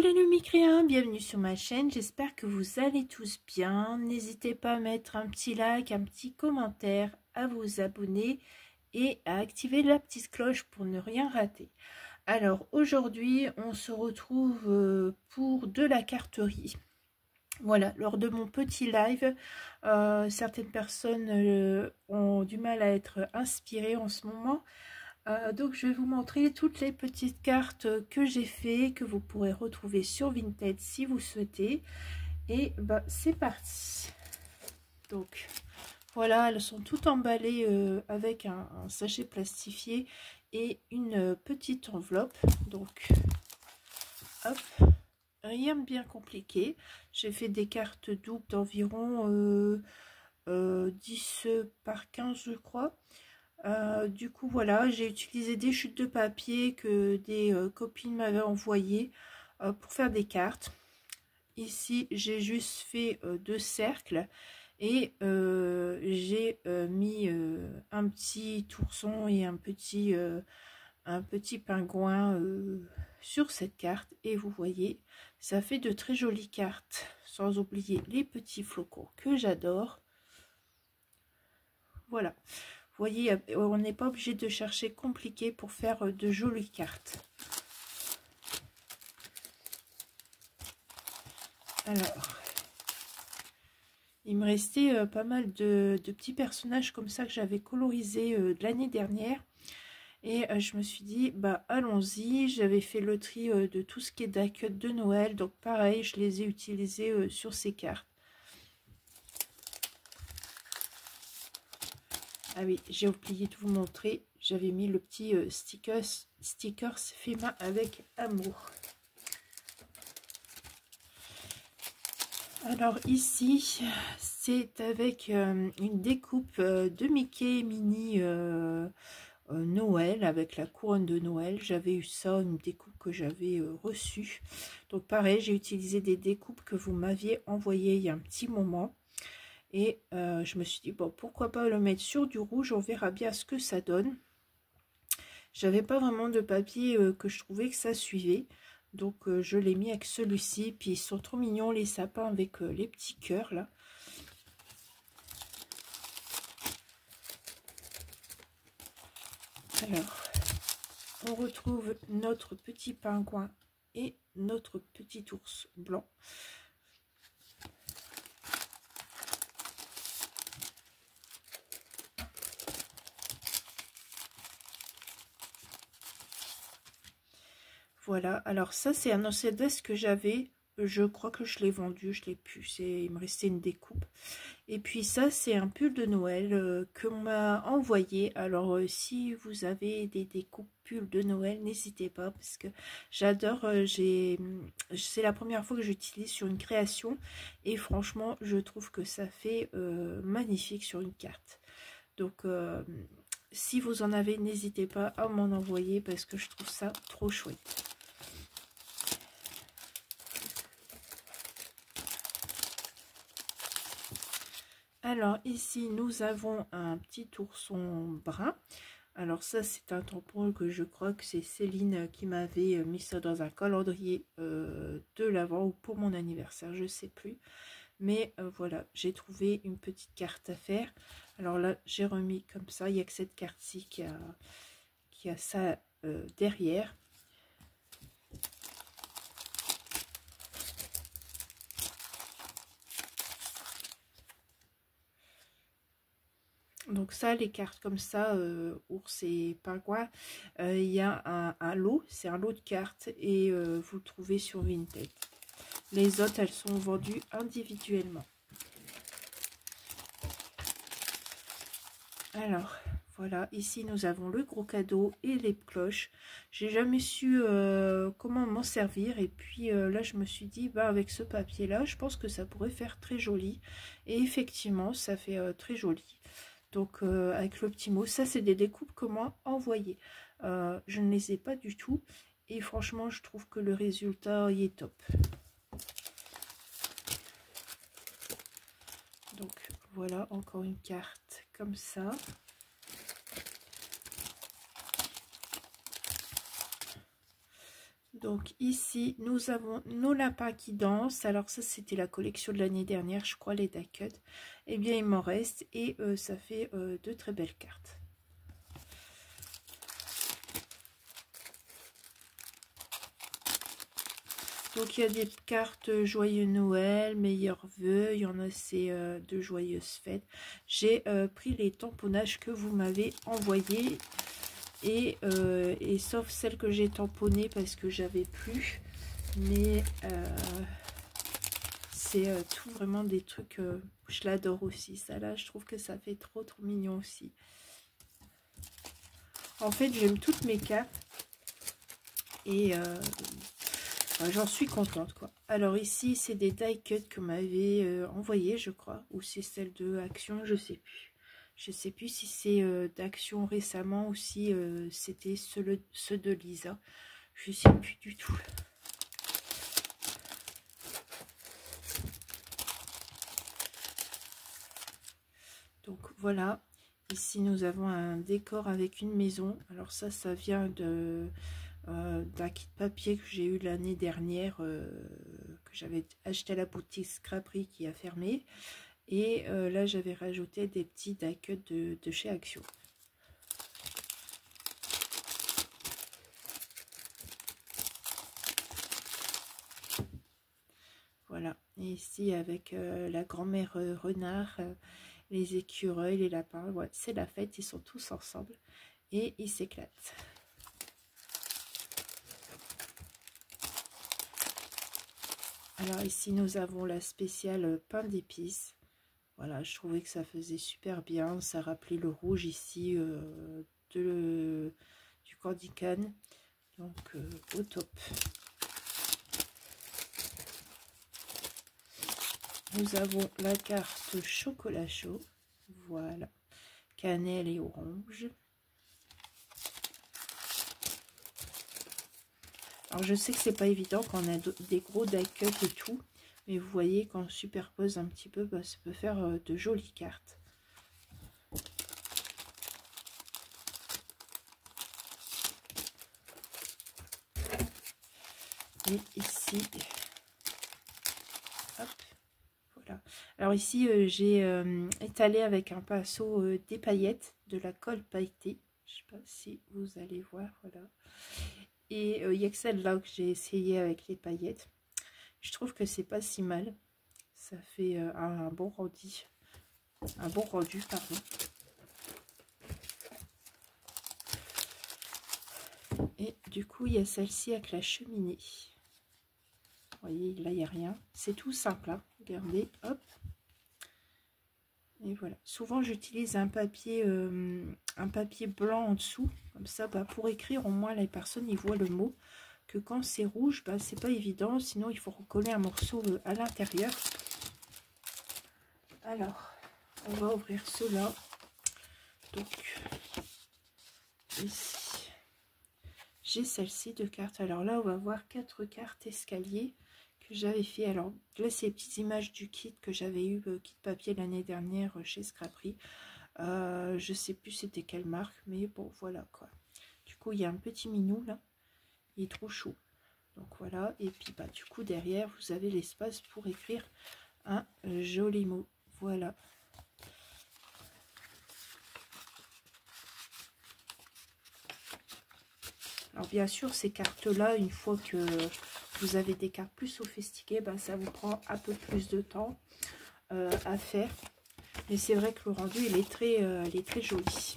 les lumicréens, bienvenue sur ma chaîne, j'espère que vous allez tous bien. N'hésitez pas à mettre un petit like, un petit commentaire, à vous abonner et à activer la petite cloche pour ne rien rater. Alors aujourd'hui on se retrouve pour de la carterie. Voilà, lors de mon petit live, certaines personnes ont du mal à être inspirées en ce moment. Donc je vais vous montrer toutes les petites cartes que j'ai fait, que vous pourrez retrouver sur Vinted si vous souhaitez. Et bah, c'est parti. Donc voilà, elles sont toutes emballées avec un sachet plastifié et une petite enveloppe. Donc hop, rien de bien compliqué. J'ai fait des cartes doubles d'environ 10 par 15 je crois. Du coup voilà, j'ai utilisé des chutes de papier que des copines m'avaient envoyées pour faire des cartes. Ici j'ai juste fait deux cercles et j'ai mis un petit ourson et un petit pingouin sur cette carte, et vous voyez ça fait de très jolies cartes, sans oublier les petits flocons que j'adore. Voilà. Vous voyez, on n'est pas obligé de chercher compliqué pour faire de jolies cartes. Alors, il me restait pas mal de petits personnages comme ça que j'avais colorisés de l'année dernière. Et je me suis dit, bah allons-y. J'avais fait le tri de tout ce qui est die-cut de Noël. Donc pareil, je les ai utilisés sur ces cartes. Ah oui, j'ai oublié de vous montrer, j'avais mis le petit stickers fait main avec amour. Alors ici, c'est avec une découpe de Mickey Mini Noël, avec la couronne de Noël. J'avais eu ça, une découpe que j'avais reçue. Donc pareil, j'ai utilisé des découpes que vous m'aviez envoyées il y a un petit moment. Et je me suis dit, bon, pourquoi pas le mettre sur du rouge, on verra bien ce que ça donne. J'avais pas vraiment de papier que je trouvais que ça suivait. Donc je l'ai mis avec celui-ci. Puis ils sont trop mignons les sapins avec les petits cœurs là. Alors, on retrouve notre petit pingouin et notre petit ours blanc. Voilà, alors ça c'est un OCDS que j'avais, je crois que je l'ai vendu, je l'ai plus, il me restait une découpe. Et puis ça c'est un pull de Noël que l'on m'a envoyé. Alors si vous avez des découpes pulls de Noël, n'hésitez pas parce que j'adore, c'est la première fois que j'utilise sur une création et franchement je trouve que ça fait magnifique sur une carte. Donc si vous en avez, n'hésitez pas à m'en envoyer parce que je trouve ça trop chouette. Alors ici nous avons un petit ourson brun. Alors ça c'est un tampon que je crois que c'est Céline qui m'avait mis ça dans un calendrier de l'Avent ou pour mon anniversaire, je sais plus. Mais voilà, j'ai trouvé une petite carte à faire. Alors là j'ai remis comme ça, il n'y a que cette carte-ci qui a ça derrière. Donc ça, les cartes comme ça, ours et pingouin, il y a un lot, c'est un lot de cartes et vous le trouvez sur Vinted. Les autres, elles sont vendues individuellement. Alors, voilà, ici nous avons le gros cadeau et les cloches. J'ai jamais su comment m'en servir et puis là je me suis dit, bah avec ce papier là, je pense que ça pourrait faire très joli. Et effectivement, ça fait très joli. Donc avec le petit mot, ça c'est des découpes que moi envoyées. Je ne les ai pas du tout et franchement je trouve que le résultat y est top. Donc voilà, encore une carte comme ça. Donc ici, nous avons nos lapins qui dansent. Alors ça, c'était la collection de l'année dernière, je crois, les die cut. Eh bien, il m'en reste et ça fait de très belles cartes. Donc il y a des cartes Joyeux Noël, Meilleurs Vœux, il y en a c'est de Joyeuses Fêtes. J'ai pris les tamponnages que vous m'avez envoyés et sauf celles que j'ai tamponnées parce que j'avais plus. Mais c'est tout vraiment des trucs, je l'adore aussi. Ça là, je trouve que ça fait trop mignon aussi. En fait, j'aime toutes mes cartes et j'en suis contente quoi. Alors ici, c'est des die cut que m'avait envoyé, je crois, ou c'est celle de Action, je sais plus. Je sais plus si c'est d'Action récemment ou si c'était ceux de Lisa. Je sais plus du tout. Donc voilà, ici nous avons un décor avec une maison. Alors ça vient de d'un kit papier que j'ai eu l'année dernière, que j'avais acheté à la boutique Scraperie qui a fermé. Et là j'avais rajouté des petits die cut de chez Action. Voilà, et ici avec la grand-mère renard, les écureuils, les lapins, ouais, c'est la fête, ils sont tous ensemble et ils s'éclatent. Alors ici nous avons la spéciale pain d'épices. Voilà, je trouvais que ça faisait super bien, ça rappelait le rouge ici du Candy Cane, donc au top. Nous avons la carte chocolat chaud, voilà, cannelle et orange. Alors je sais que c'est pas évident quand on a des gros die cut et tout, mais vous voyez quand on superpose un petit peu, bah, ça peut faire de jolies cartes. Et ici, hop, voilà. Alors ici j'ai étalé avec un pinceau des paillettes, de la colle pailletée. Je sais pas si vous allez voir, voilà. Et il n'y a que celle-là que j'ai essayé avec les paillettes. Je trouve que c'est pas si mal. Ça fait un bon rendu. Un bon rendu, pardon. Et du coup, il y a celle-ci avec la cheminée. Vous voyez, là, il n'y a rien. C'est tout simple, hein. Regardez, hop. Et voilà. Souvent, j'utilise un papier blanc en dessous. Comme ça, bah, pour écrire, au moins, les personnes, ils voient le mot. Que quand c'est rouge, bah, c'est pas évident. Sinon, il faut recoller un morceau à l'intérieur. Alors, on va ouvrir cela. Donc, ici, j'ai celle-ci de cartes. Alors là, on va voir 4 cartes escalier que j'avais fait. Alors là, c'est les petites images du kit que j'avais eu, kit papier l'année dernière chez Scraperie. Je sais plus c'était quelle marque, mais bon, voilà quoi. Du coup, il y a un petit minou là. Il est trop chaud. Donc voilà. Et puis, bah, du coup, derrière, vous avez l'espace pour écrire un joli mot. Voilà. Alors bien sûr, ces cartes-là, une fois que vous avez des cartes plus sophistiquées, ben, ça vous prend un peu plus de temps à faire. Mais c'est vrai que le rendu, il est très joli.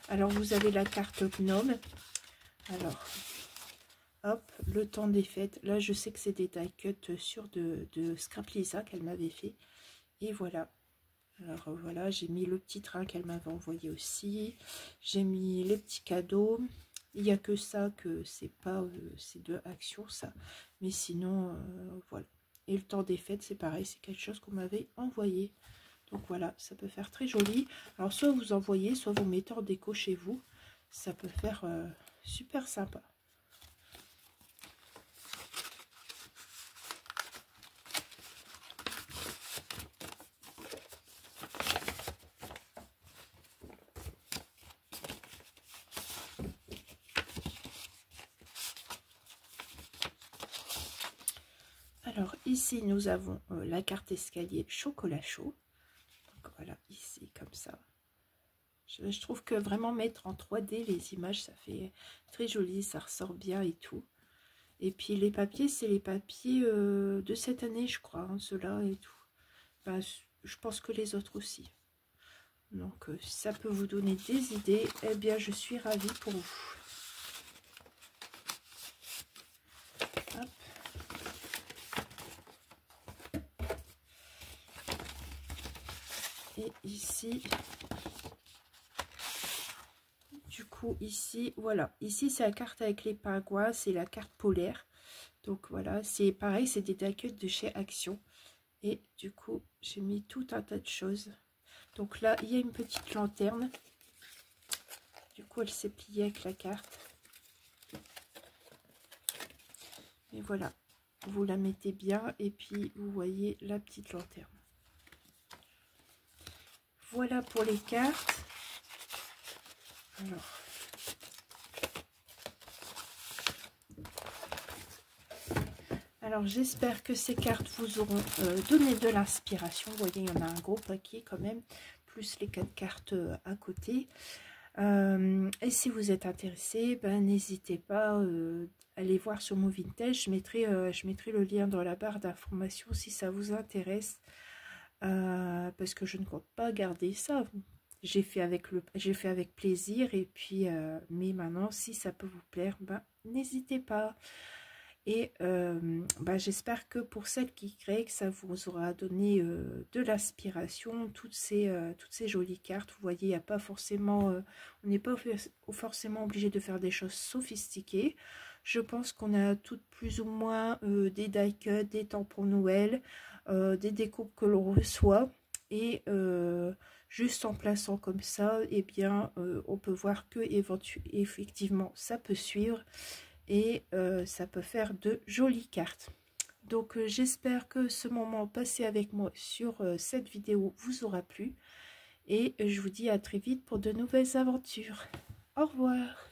Alors, vous avez la carte gnome. Alors, hop, le temps des fêtes. Là, je sais que c'est des die cut sur de Scrap Lisa qu'elle m'avait fait. Et voilà. Alors, voilà, j'ai mis le petit train qu'elle m'avait envoyé aussi. J'ai mis les petits cadeaux. Il n'y a que ça, que c'est pas, c'est de Action, ça. Mais sinon, voilà. Et le temps des fêtes, c'est pareil, c'est quelque chose qu'on m'avait envoyé. Donc voilà, ça peut faire très joli. Alors, soit vous envoyez, soit vous mettez en déco chez vous. Ça peut faire super sympa. Alors ici nous avons la carte escalier chocolat chaud. Donc voilà, ici comme ça. Je trouve que vraiment mettre en 3D les images, ça fait très joli, ça ressort bien et tout. Et puis les papiers, c'est les papiers de cette année, je crois, hein, ceux-là et tout. Ben, je pense que les autres aussi. Donc si ça peut vous donner des idées, eh bien je suis ravie pour vous. Hop. Et ici, du coup ici, voilà, ici c'est la carte avec les pingouins, c'est la carte polaire. Donc voilà, c'est pareil, c'est des die-cuts de chez Action. Et du coup, j'ai mis tout un tas de choses. Donc là, il y a une petite lanterne. Du coup, elle s'est pliée avec la carte. Et voilà, vous la mettez bien et puis vous voyez la petite lanterne. Voilà pour les cartes. Alors j'espère que ces cartes vous auront donné de l'inspiration. Vous voyez, il y en a un gros paquet quand même, plus les 4 cartes à côté. Et si vous êtes intéressé, ben, n'hésitez pas à aller voir sur mon Vintage. Je mettrai le lien dans la barre d'informations si ça vous intéresse. Parce que je ne compte pas garder ça. J'ai fait avec plaisir. Et puis, mais maintenant, si ça peut vous plaire, ben, n'hésitez pas. Et bah, j'espère que pour celles qui créent, que ça vous aura donné de l'inspiration, toutes ces jolies cartes. Vous voyez, il n'y a pas forcément, on n'est pas forcément obligé de faire des choses sophistiquées. Je pense qu'on a toutes plus ou moins des die-cuts, des tampons Noël, des découpes que l'on reçoit. Et juste en plaçant comme ça, eh bien, on peut voir que effectivement, ça peut suivre. Et ça peut faire de jolies cartes. Donc j'espère que ce moment passé avec moi sur cette vidéo vous aura plu. Et je vous dis à très vite pour de nouvelles aventures. Au revoir.